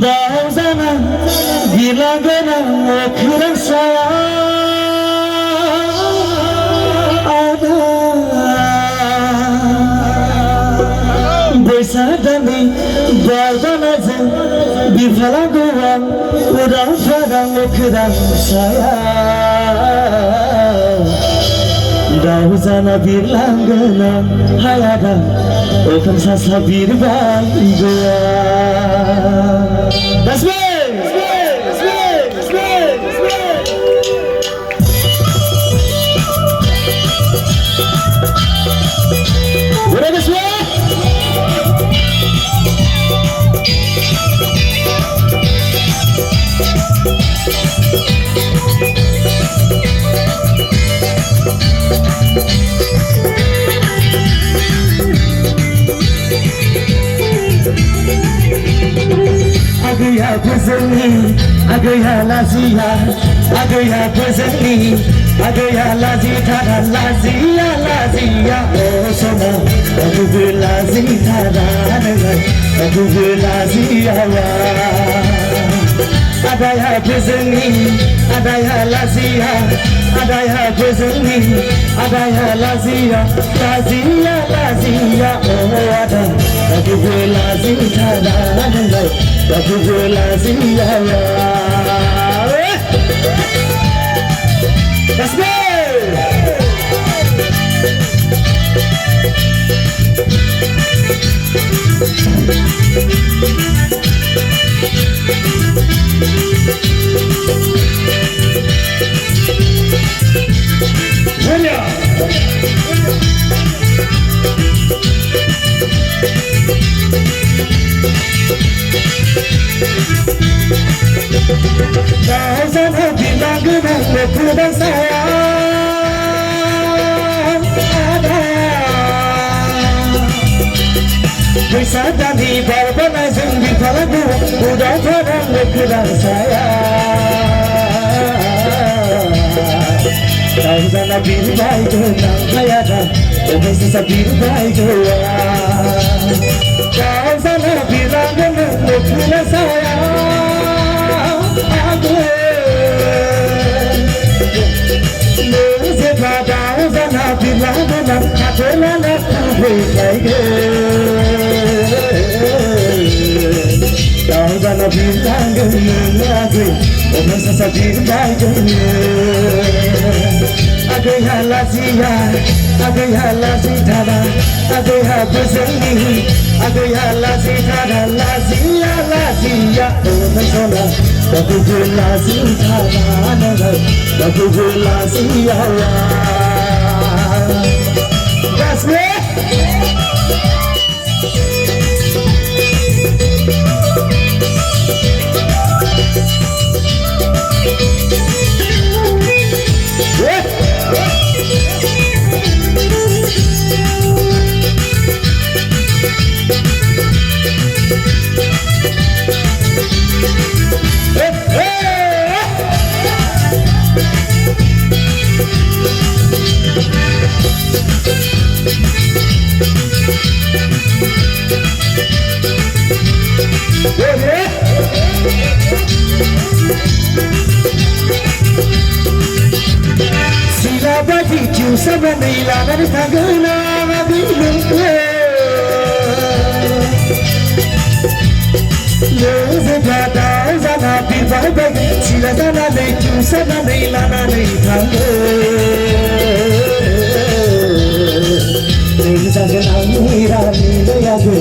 Dauzana gilagana okurasa ada Boisadani bardanaze bifalagoa urafara okurasa Dauzana bilangana hayada Okan sasa bir baygoa That's me! What is this? Agaya bezeni, agaya lazia, agaya bezeni, agaya lazita, lazia, lazia, oh sona, agu lazita, agu lazia, agaya bezeni, agaya lazia, agaya bezeni, agaya lazia, lazia, lazia, oh ada, agu lazita, Agu lazia, let's go. Dauzana bilagana okurasa Boisadani bardanaze bifalagoa urafara okurasa Dauzana bir baygoa hayada Okan sasa bir baygoa Dauzana bilagana okurasa Dauzana bilagana adelana kuhaiye Dauzana bilagana age Okan sasa bir baygoa Agaya lazia, agaya lazita, agaya bezeni, agaya lazita, lazia, lazia, Okan sona, agu lazita, agu lazia, that's me. Silabati sabana ilana tagana bilunwe Leze dauzana bivabe silazana le sabana ilana tagana Zagan amira niyago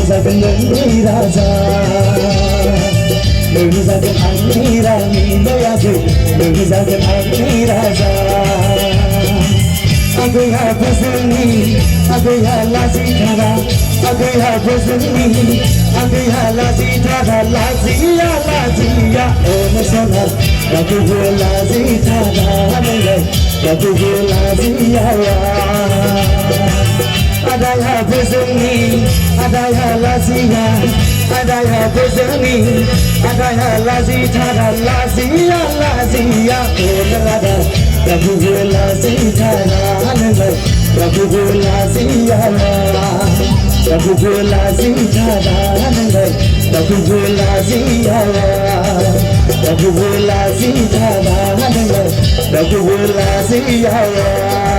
zagan niraza Zagan amira niyago zagan amiraza Agaya bezeni, agaya lazita, agaya bezeni, agaya lazita, lazia, lazia, oh masana, agu lazita, agu lazia. Agaya bezeni, agaya lazia, agaya bezeni, agaya lazita, lazia, lazia, oh nada. Agu lazita, agu lazia, agu lazita, Nagwala siyawa, nagwala siyawa, nagwala siyawa.